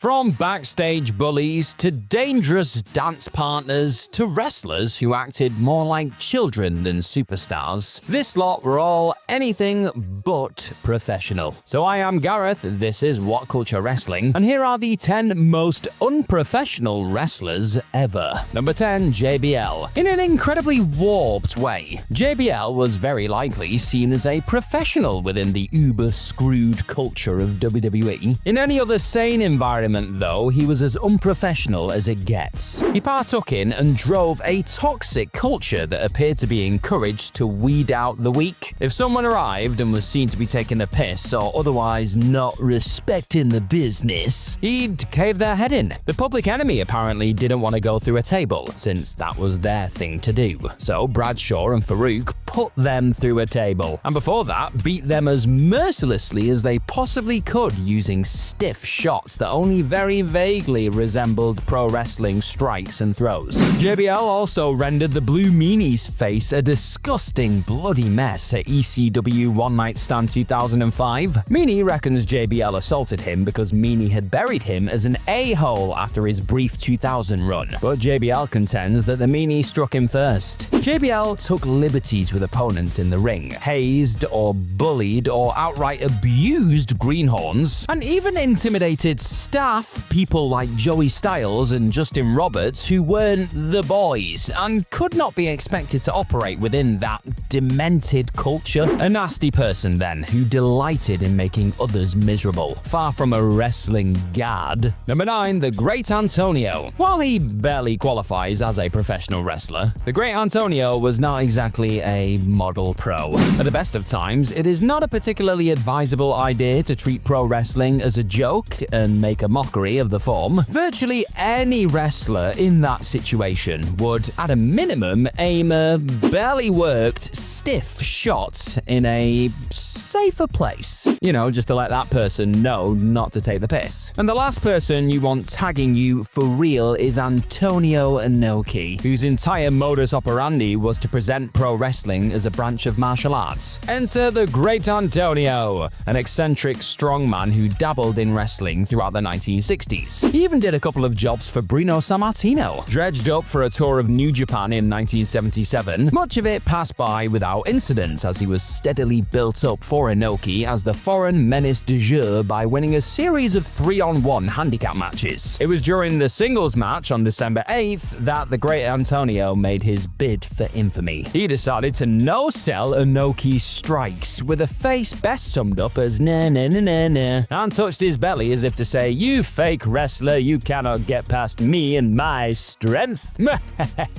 From backstage bullies to dangerous dance partners to wrestlers who acted more like children than superstars, this lot were all anything but professional. So I am Gareth, this is What Culture Wrestling, and here are the 10 most unprofessional wrestlers ever. Number 10, JBL. In an incredibly warped way, JBL was very likely seen as a professional within the uber-screwed culture of WWE. In any other sane environment, though, he was as unprofessional as it gets. He partook in and drove a toxic culture that appeared to be encouraged to weed out the weak. If someone arrived and was seen to be taking a piss or otherwise not respecting the business, he'd cave their head in. The Public Enemy apparently didn't want to go through a table, since that was their thing to do. So Bradshaw and Farouk put them through a table, and before that, beat them as mercilessly as they possibly could using stiff shots that only very vaguely resembled pro wrestling strikes and throws. JBL also rendered the Blue Meanie's face a disgusting bloody mess at ECW One Night Stand 2005. Meanie reckons JBL assaulted him because Meanie had buried him as an a-hole after his brief 2000 run, but JBL contends that the Meanie struck him first. JBL took liberties with opponents in the ring, hazed or bullied or outright abused greenhorns, and even intimidated staff, people like Joey Styles and Justin Roberts, who weren't the boys and could not be expected to operate within that demented culture. A nasty person then, who delighted in making others miserable, far from a wrestling god. Number 9, the Great Antonio. While he barely qualifies as a professional wrestler, the Great Antonio was not exactly a model pro. At the best of times, it is not a particularly advisable idea to treat pro wrestling as a joke and make a mockery of the form. Virtually any wrestler in that situation would, at a minimum, aim a barely worked, stiff shot in a safer place. You know, just to let that person know not to take the piss. And the last person you want tagging you for real is Antonio Inoki, whose entire modus operandi was to present pro wrestling as a branch of martial arts. Enter the Great Antonio, an eccentric strongman who dabbled in wrestling throughout the 1960s. He even did a couple of jobs for Bruno Sammartino. Dredged up for a tour of New Japan in 1977, much of it passed by without incident as he was steadily built up for Inoki as the foreign menace du jour by winning a series of 3-on-1 handicap matches. It was during the singles match on December 8th that the Great Antonio made his bid for infamy. He decided to no-sell Inoki's strikes with a face best summed up as na na na na na, and touched his belly as if to say, "You fake wrestler, you cannot get past me and my strength."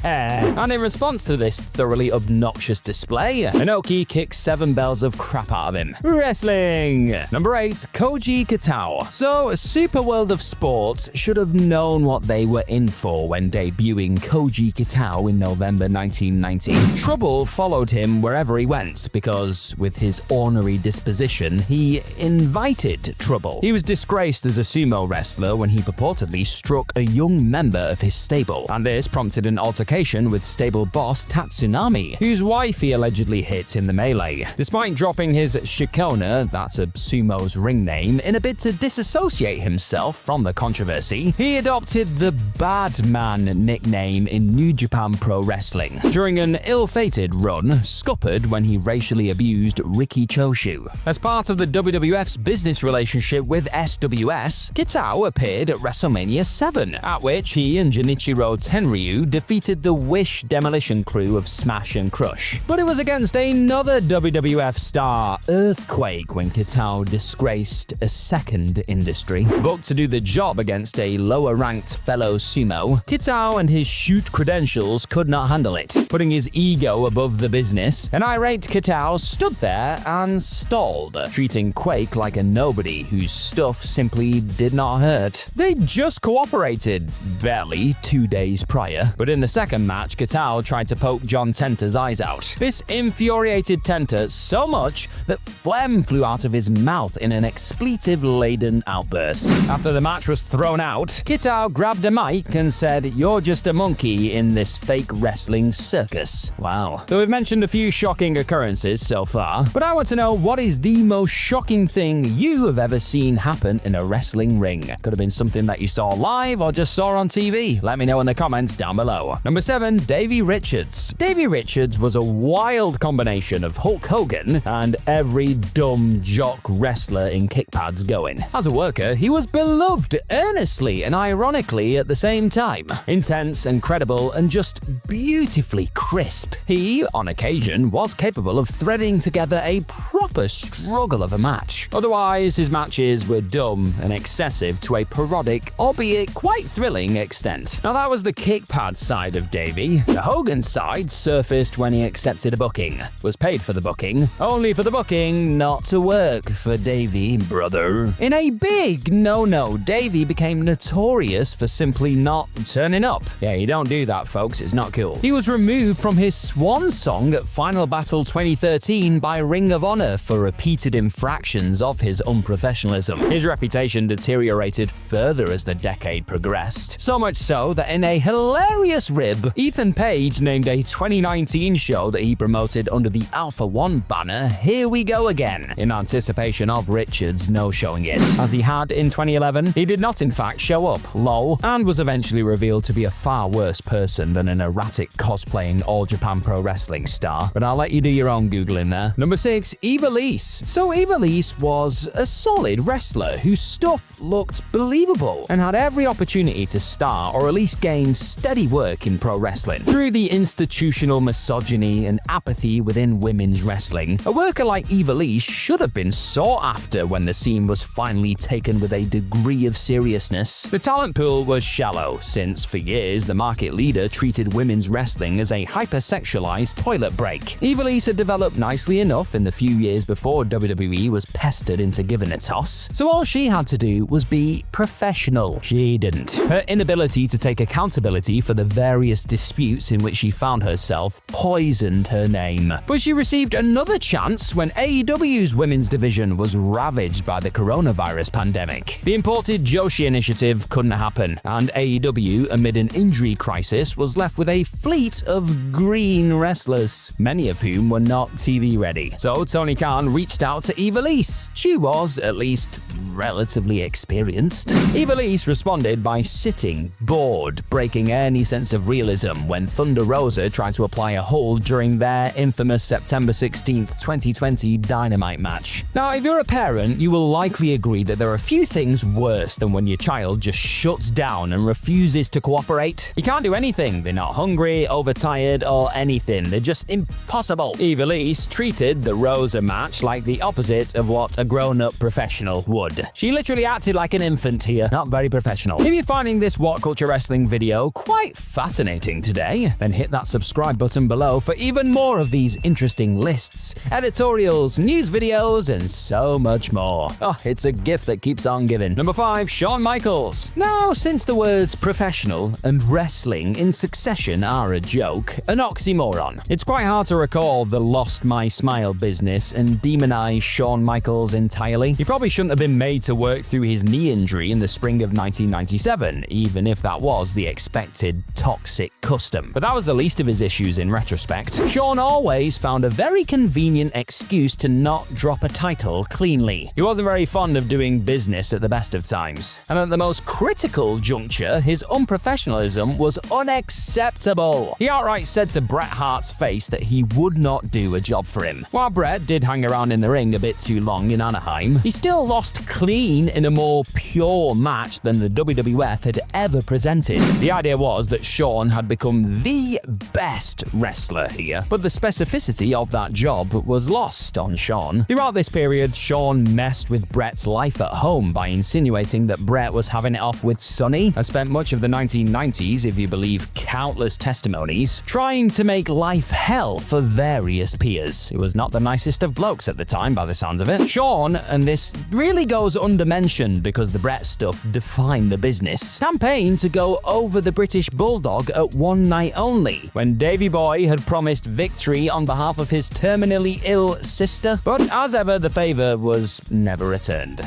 And in response to this thoroughly obnoxious display, Inoki kicked 7 bells of crap out of him. Wrestling! Number 8, Koji Katau. So, Super World of Sports should have known what they were in for when debuting Koji Katau in November 1990. Trouble followed him wherever he went because, with his ornery disposition, he invited trouble. He was disgraced as a sumo wrestler when he purportedly struck a young member of his stable, and this prompted an altercation with stable boss Tatsunami, whose wife he allegedly hit in the melee. Despite dropping his shikona, that's a sumo's ring name, in a bid to disassociate himself from the controversy, he adopted the Bad Man nickname in New Japan Pro Wrestling during an ill-fated run, scuppered when he racially abused Riki Choshu. As part of the WWF's business relationship with SWS, Katau appeared at WrestleMania 7, at which he and Junichiro Tenryu defeated the Wish demolition crew of Smash and Crush. But it was against another WWF star, Earthquake, when Katau disgraced a second industry. Booked to do the job against a lower-ranked fellow sumo, Katau and his shoot credentials could not handle it, putting his ego above the business. An irate Katau stood there and stalled, treating Quake like a nobody whose stuff simply did not hurt. They just cooperated, barely, 2 days prior, but in the second match, Katau tried to poke John Tenta's eyes out. This infuriated Tenta so much that phlegm flew out of his mouth in an expletive-laden outburst. After the match was thrown out, Katau grabbed a mic and said, "You're just a monkey in this fake wrestling circus." Wow. So we've mentioned a few shocking occurrences so far, but I want to know, what is the most shocking thing you have ever seen happen in a wrestling ring? wrestling? Could have been something that you saw live or just saw on TV. Let me know in the comments down below. Number 7. Davey Richards. Davey Richards was a wild combination of Hulk Hogan and every dumb jock wrestler in kick pads going. As a worker, he was beloved earnestly and ironically at the same time. Intense and credible and just beautifully crisp. He, on occasion, was capable of threading together a proper struggle of a match. Otherwise, his matches were dumb and excessive to a parodic, albeit quite thrilling extent. Now that was the kick pad side of Davey. The Hogan side surfaced when he accepted a booking. Was paid for the booking, only for the booking not to work for Davey, brother. In a big no-no, Davey became notorious for simply not turning up. Yeah, you don't do that, folks, it's not cool. He was removed from his swan song at Final Battle 2013 by Ring of Honor for repeated infractions of his unprofessionalism. His reputation deteriorated further as the decade progressed. So much so that in a hilarious rib, Ethan Page named a 2019 show that he promoted under the Alpha One banner Here We Go Again, in anticipation of Richards no-showing it. As he had in 2011, he did not in fact show up, lol, and was eventually revealed to be a far worse person than an erratic cosplaying All Japan Pro Wrestling star, but I'll let you do your own Googling there. Number 6. Eva Lise. So Eva Lise was a solid wrestler whose stuff looked believable and had every opportunity to star or at least gain steady work in pro wrestling. Through the institutional misogyny and apathy within women's wrestling, a worker like Eva Lise should have been sought after when the scene was finally taken with a degree of seriousness. The talent pool was shallow, since for years the market leader treated women's wrestling as a hypersexualized toilet break. Eva Lise had developed nicely enough in the few years before WWE was pestered into giving a toss, so all she had to do was be professional. She didn't. Her inability to take accountability for the various disputes in which she found herself poisoned her name. But she received another chance when AEW's women's division was ravaged by the coronavirus pandemic. The imported Joshi initiative couldn't happen, and AEW, amid an injury crisis, was left with a fleet of green wrestlers, many of whom were not TV ready. So Tony Khan reached out to Eva Lise. She was, at least, relatively experienced. Eva Lise responded by sitting, bored, breaking any sense of realism when Thunder Rosa tried to apply a hold during their infamous September 16th, 2020 Dynamite match. Now, if you're a parent, you will likely agree that there are few things worse than when your child just shuts down and refuses to cooperate. You can't do anything. They're not hungry, overtired, or anything. They're just impossible. Eva Lise treated the Rosa match like the opposite of what a grown-up professional would. She literally acted like an infant here, not very professional. If you're finding this What Culture Wrestling video quite fascinating today, then hit that subscribe button below for even more of these interesting lists, editorials, news videos, and so much more. Oh, it's a gift that keeps on giving. Number 5. Shawn Michaels. Now, since the words professional and wrestling in succession are a joke, an oxymoron, it's quite hard to recall the Lost My Smile business and demonize Shawn Michaels entirely. He probably shouldn't have been made to work through his knee injury in the spring of 1997, even if that was the expected toxic custom. But that was the least of his issues in retrospect. Shawn always found a very convenient excuse to not drop a title cleanly. He wasn't very fond of doing business at the best of times, and at the most critical juncture, his unprofessionalism was unacceptable. He outright said to Bret Hart's face that he would not do a job for him. While Bret did hang around in the ring a bit too long in Anaheim, he still lost clean in a more pure match than the WWF had ever presented. The idea was that Shawn had become the best wrestler here, but the specificity of that job was lost on Shawn. Throughout this period, Shawn messed with Bret's life at home by insinuating that Bret was having it off with Sonny. I spent much of the 1990s, if you believe countless testimonies, trying to make life hell for various peers. It was not the nicest of blokes at the time, by the sounds of it. Shawn, and this really goes undermentioned because the Bret stuff defined the business, campaigned to go over the British Bulldog at one night only, when Davey Boy had promised victory on behalf of his terminally ill sister. But as ever, the favor was never returned.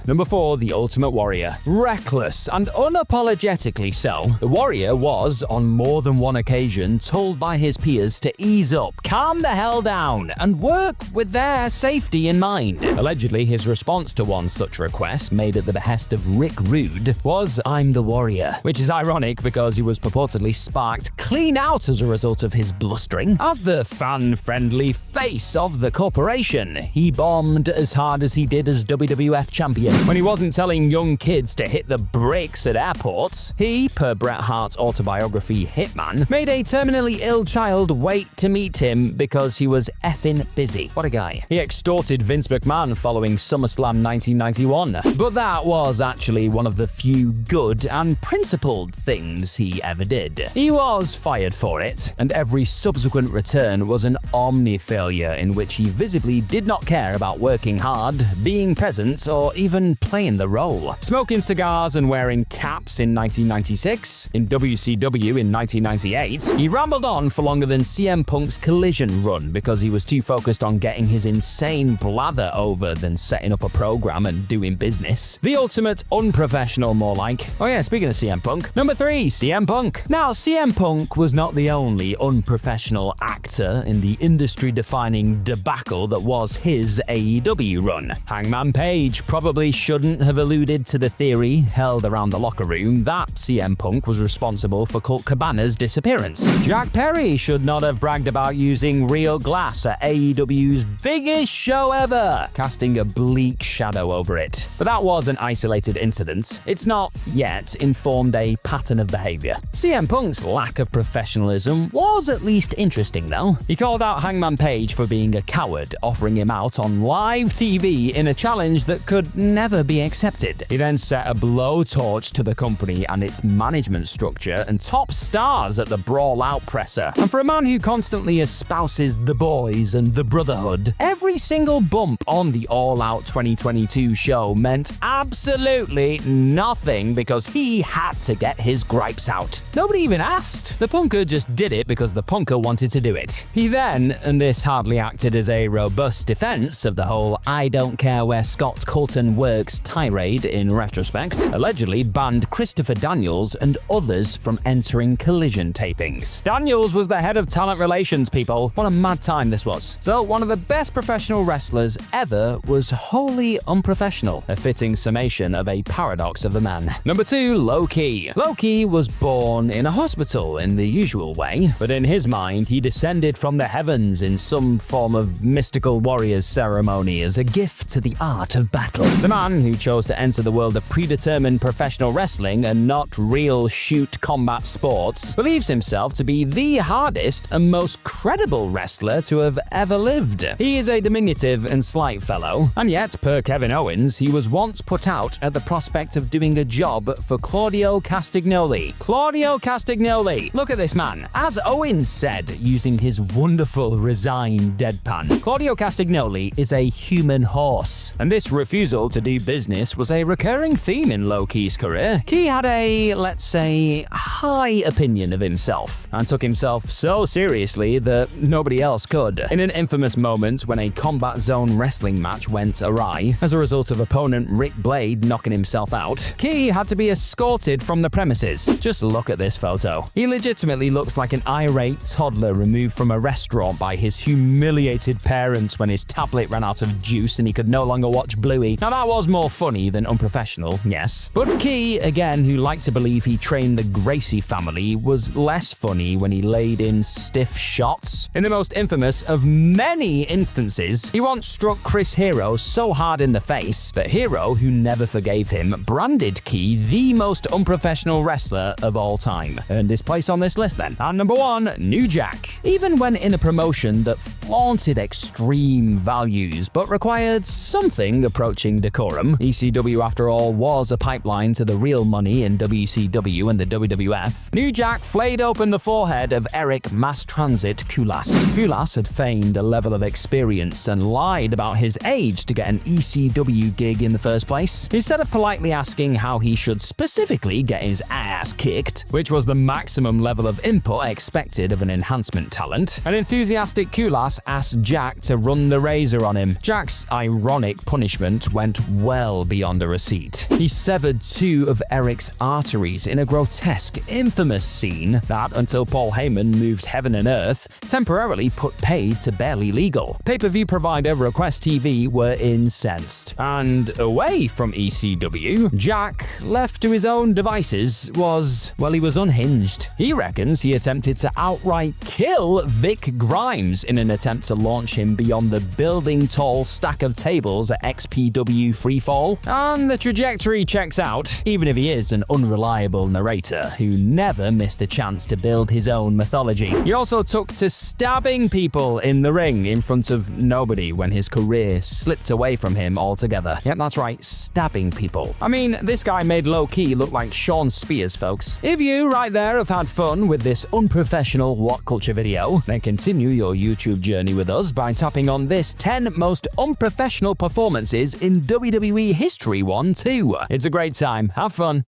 Number 4. The Ultimate Warrior. Reckless and unapologetically so, the Warrior was, on more than one occasion, told by his peers to ease up, calm the hell down, and work with their safety in mind. Allegedly, his response to one such request made made at the behest of Rick Rude was "I'm the Warrior," which is ironic because he was purportedly sparked clean out as a result of his blustering. As the fan-friendly face of the corporation, he bombed as hard as he did as WWF champion. When he wasn't telling young kids to hit the bricks at airports, he, per Bret Hart's autobiography Hitman, made a terminally ill child wait to meet him because he was effing busy. What a guy. He extorted Vince McMahon following SummerSlam 1991, but that was actually one of the few good and principled things he ever did. He was fired for it, and every subsequent return was an omni-failure in which he visibly did not care about working hard, being present, or even playing the role. Smoking cigars and wearing caps in 1996, in WCW in 1998, he rambled on for longer than CM Punk's Collision run because he was too focused on getting his insane blather over than setting up a program and doing business. The ultimate unprofessional, more like. Oh yeah, speaking of CM Punk. Number 3, CM Punk. Now, CM Punk was not the only unprofessional actor in the industry-defining debacle that was his AEW run. Hangman Page probably shouldn't have alluded to the theory held around the locker room that CM Punk was responsible for Colt Cabana's disappearance. Jack Perry should not have bragged about using real glass at AEW's biggest show ever, casting a bleak shadow over it. But that was an isolated incident. It's not yet informed a pattern of behavior. CM Punk's lack of professionalism was at least interesting though. He called out Hangman Page for being a coward, offering him out on live TV in a challenge that could never be accepted. He then set a blowtorch to the company and its management structure and top stars at the Brawl Out presser. And for a man who constantly espouses the boys and the brotherhood, every single bump on the All Out 2022 show meant absolutely nothing because he had to get his gripes out. Nobody even asked. The punker just did it because the punker wanted to do it. He then, and this hardly acted as a robust defense of the whole "I don't care where Scott Colton works" tirade in retrospect, allegedly banned Christopher Daniels and others from entering Collision tapings. Daniels was the head of talent relations, people. What a mad time this was. So, one of the best professional wrestlers ever was wholly unprofessional, a fitting summation of a paradox of a man. Number 2, Low-Ki. Low-Ki was born in a hospital in the usual way, but in his mind, he descended from the heavens in some form of mystical warrior's ceremony as a gift to the art of battle. The man who chose to enter the world of predetermined professional wrestling and not real shoot combat sports believes himself to be the hardest and most credible wrestler to have ever lived. He is a diminutive and slight fellow, and yet, per Kevin Owens, he was once put out at the prospect of doing a job for Claudio Castagnoli. Claudio Castagnoli! Look at this man. As Owens said, using his wonderful, resigned deadpan, Claudio Castagnoli is a human horse. And this refusal to do business was a recurring theme in Low-Ki's career. He had a, let's say, high opinion of himself, and took himself so seriously that nobody else could. In an infamous moment when a Combat Zone wrestling match went awry as a result of opponent Rick Blade knocking himself out, Key had to be escorted from the premises. Just look at this photo. He legitimately looks like an irate toddler removed from a restaurant by his humiliated parents when his tablet ran out of juice and he could no longer watch Bluey. Now that was more funny than unprofessional, yes. But Key, again, who liked to believe he trained the Gracie family, was less funny when he laid in stiff shots. In the most infamous of many instances, he once struck Chris Hero so hard in the face that Hero, who never forgave him, branded Key the most unprofessional wrestler of all time. Earned his place on this list then. And number 1, New Jack. Even when in a promotion that flaunted extreme values but required something approaching decorum, ECW after all was a pipeline to the real money in WCW and the WWF, New Jack flayed open the forehead of Eric Mass Transit Kulas. Kulas had feigned a level of experience and lied about his age to get an ECW gig in the first place. Instead of politely asking how he should specifically get his ass kicked, which was the maximum level of input expected of an enhancement talent, an enthusiastic Kulas asked Jack to run the razor on him. Jack's ironic punishment went well beyond a receipt. He severed 2 of Eric's arteries in a grotesque, infamous scene that, until Paul Heyman moved heaven and earth, temporarily put paid to barely legal. Pay-per-view provider Request TV were incensed. And away away from ECW. Jack, left to his own devices, was unhinged. He reckons he attempted to outright kill Vic Grimes in an attempt to launch him beyond the building-tall stack of tables at XPW Freefall. And the trajectory checks out, even if he is an unreliable narrator who never missed a chance to build his own mythology. He also took to stabbing people in the ring in front of nobody when his career slipped away from him altogether. Yep, that's right, stabbing people. I mean, this guy made low-key look like Sean Spears, folks. If you, right there, have had fun with this unprofessional What Culture video, then continue your YouTube journey with us by tapping on this 10 most unprofessional performances in WWE history one too. It's a great time. Have fun.